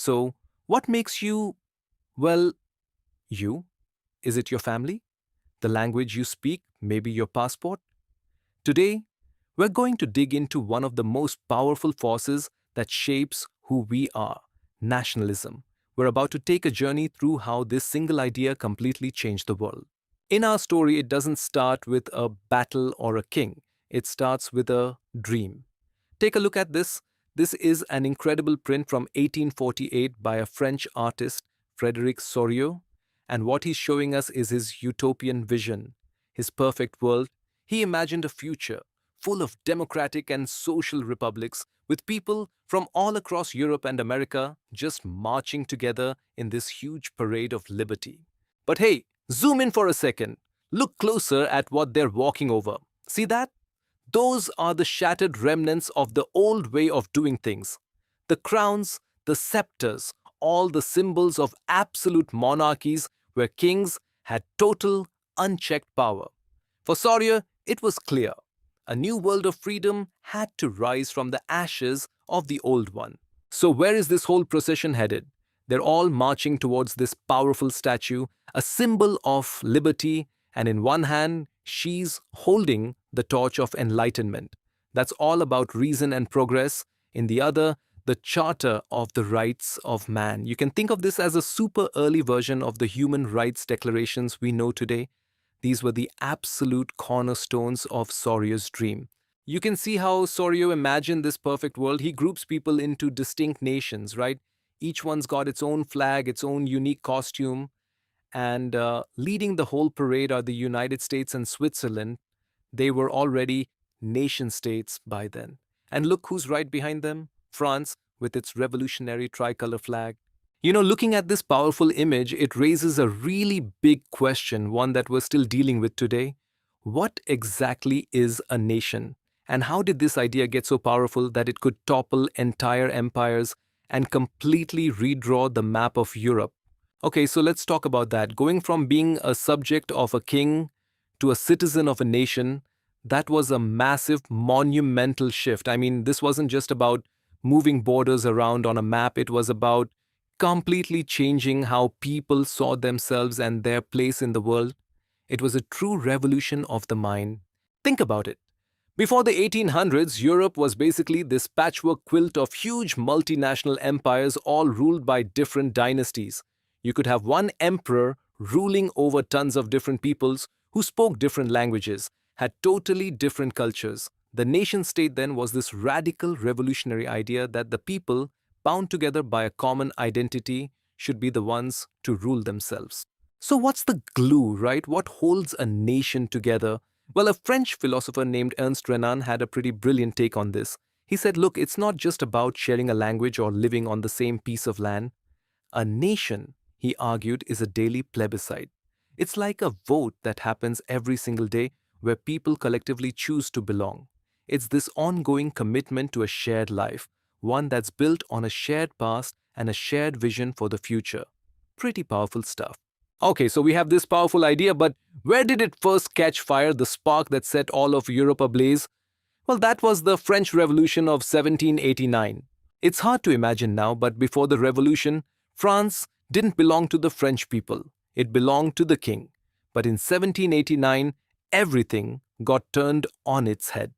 So, what makes you, well, you? Is it your family? The language you speak? Maybe your passport? Today, we're going to dig into one of the most powerful forces that shapes who we are: nationalism. We're about to take a journey through how this single idea completely changed the world. In our story, it doesn't start with a battle or a king, it starts with a dream. Take a look at this. This is an incredible print from 1848 by a French artist, Frédéric Soriot, and what he's showing us is his utopian vision, his perfect world. He imagined a future full of democratic and social republics with people from all across Europe and America just marching together in this huge parade of liberty. But hey, zoom in for a second. Look closer at what they're walking over. See that? Those are the shattered remnants of the old way of doing things. The crowns, the scepters, all the symbols of absolute monarchies where kings had total, unchecked power. For Sawyer, it was clear. A new world of freedom had to rise from the ashes of the old one. So, where is this whole procession headed? They're all marching towards this powerful statue, a symbol of liberty, and in one hand, she's holding the torch of enlightenment. That's all about reason and progress. In the other, the Charter of the Rights of Man. You can think of this as a super early version of the human rights declarations we know today. These were the absolute cornerstones of Saurier's dream. You can see how Saurio imagined this perfect world. He groups people into distinct nations, right? Each one's got its own flag, its own unique costume, and leading the whole parade are the United States and Switzerland. They were already nation states by then. And look who's right behind them: France, with its revolutionary tricolor flag. Looking at this powerful image, it raises a really big question, one that we're still dealing with today. What exactly is a nation? And how did this idea get so powerful that it could topple entire empires and completely redraw the map of Europe? Okay, so let's talk about that. Going from being a subject of a king to a citizen of a nation, that was a massive, monumental shift. I mean, this wasn't just about moving borders around on a map, it was about completely changing how people saw themselves and their place in the world. It was a true revolution of the mind. Think about it. Before the 1800s, Europe was basically this patchwork quilt of huge multinational empires, all ruled by different dynasties. You could have one emperor ruling over tons of different peoples who spoke different languages, had totally different cultures. The nation state then was this radical revolutionary idea that the people, bound together by a common identity, should be the ones to rule themselves. So, what's the glue, right? What holds a nation together? Well, a French philosopher named Ernest Renan had a pretty brilliant take on this. He said, look, it's not just about sharing a language or living on the same piece of land. A nation, he argued, is a daily plebiscite. It's like a vote that happens every single day where people collectively choose to belong. It's this ongoing commitment to a shared life, one that's built on a shared past and a shared vision for the future. Pretty powerful stuff. Okay, so we have this powerful idea, but where did it first catch fire, the spark that set all of Europe ablaze? Well, that was the French Revolution of 1789. It's hard to imagine now, but before the revolution, France didn't belong to the French people. It belonged to the king. But in 1789, everything got turned on its head.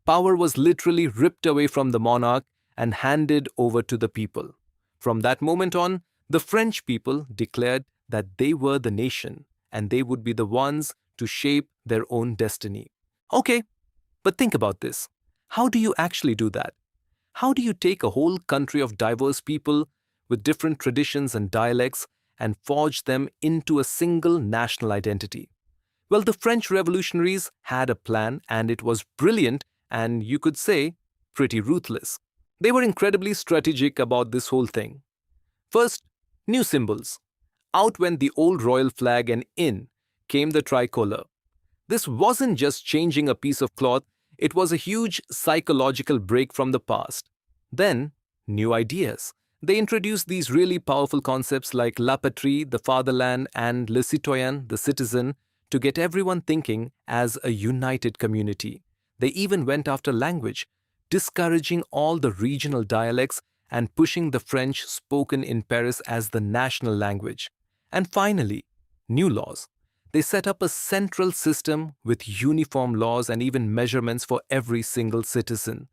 Power was literally ripped away from the monarch and handed over to the people. From that moment on, the French people declared that they were the nation and they would be the ones to shape their own destiny. Okay, but think about this. How do you actually do that? How do you take a whole country of diverse people with different traditions and dialects and forge them into a single national identity? Well, the French revolutionaries had a plan, and it was brilliant and, you could say, pretty ruthless. They were incredibly strategic about this whole thing. First, new symbols. Out went the old royal flag and in came the tricolor. This wasn't just changing a piece of cloth, it was a huge psychological break from the past. Then, new ideas. They introduced these really powerful concepts like la patrie, the fatherland, and le citoyen, the citizen, to get everyone thinking as a united community. They even went after language, discouraging all the regional dialects and pushing the French spoken in Paris as the national language. And finally, new laws. They set up a central system with uniform laws and even measurements for every single citizen.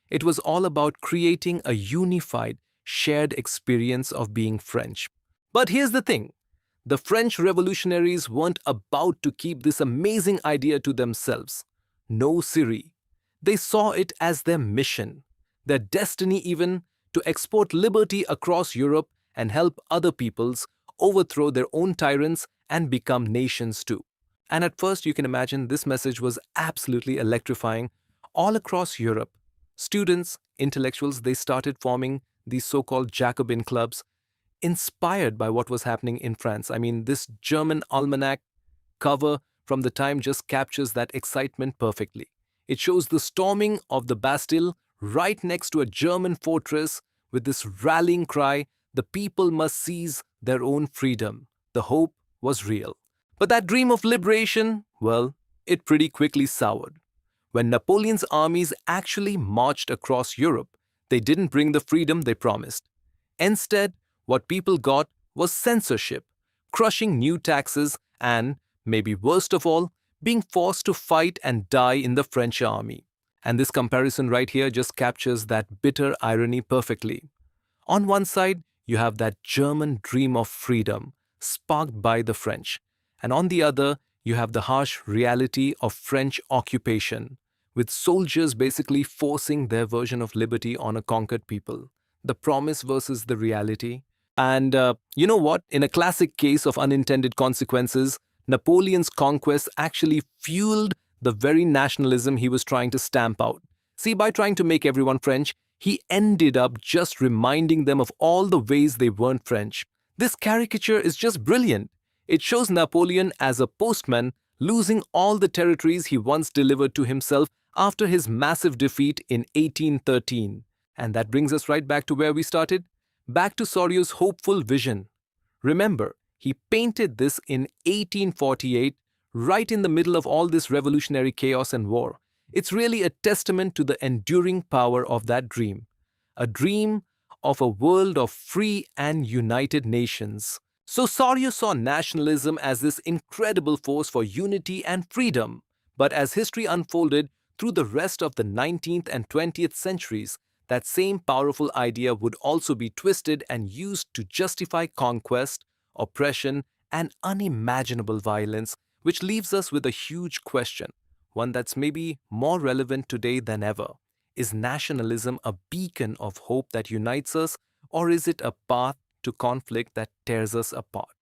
It was all about creating a unified, shared experience of being French. But here's the thing, the French revolutionaries weren't about to keep this amazing idea to themselves. No, Siri. They saw it as their mission, their destiny even, to export liberty across Europe and help other peoples overthrow their own tyrants and become nations too. And at first, you can imagine this message was absolutely electrifying. All across Europe, students, intellectuals, they started forming these so called Jacobin clubs, inspired by what was happening in France. I mean, this German almanac cover from the time just captures that excitement perfectly. It shows the storming of the Bastille right next to a German fortress with this rallying cry, the people must seize their own freedom. The hope was real. But that dream of liberation, well, it pretty quickly soured. When Napoleon's armies actually marched across Europe, they didn't bring the freedom they promised. Instead, what people got was censorship, crushing new taxes, and, maybe worst of all, being forced to fight and die in the French army. And this comparison right here just captures that bitter irony perfectly. On one side, you have that German dream of freedom, sparked by the French. And on the other, you have the harsh reality of French occupation, with soldiers basically forcing their version of liberty on a conquered people. The promise versus the reality. And you know what? In a classic case of unintended consequences, Napoleon's conquest actually fueled the very nationalism he was trying to stamp out. See, by trying to make everyone French, he ended up just reminding them of all the ways they weren't French. This caricature is just brilliant. It shows Napoleon as a postman losing all the territories he once delivered to himself after his massive defeat in 1813. And that brings us right back to where we started, back to Sorio's hopeful vision. Remember, he painted this in 1848, right in the middle of all this revolutionary chaos and war. It's really a testament to the enduring power of that dream. A dream of a world of free and united nations. So Sorio saw nationalism as this incredible force for unity and freedom. But as history unfolded through the rest of the 19th and 20th centuries, that same powerful idea would also be twisted and used to justify conquest, oppression, and unimaginable violence, which leaves us with a huge question, one that's maybe more relevant today than ever. Is nationalism a beacon of hope that unites us, or is it a path to conflict that tears us apart?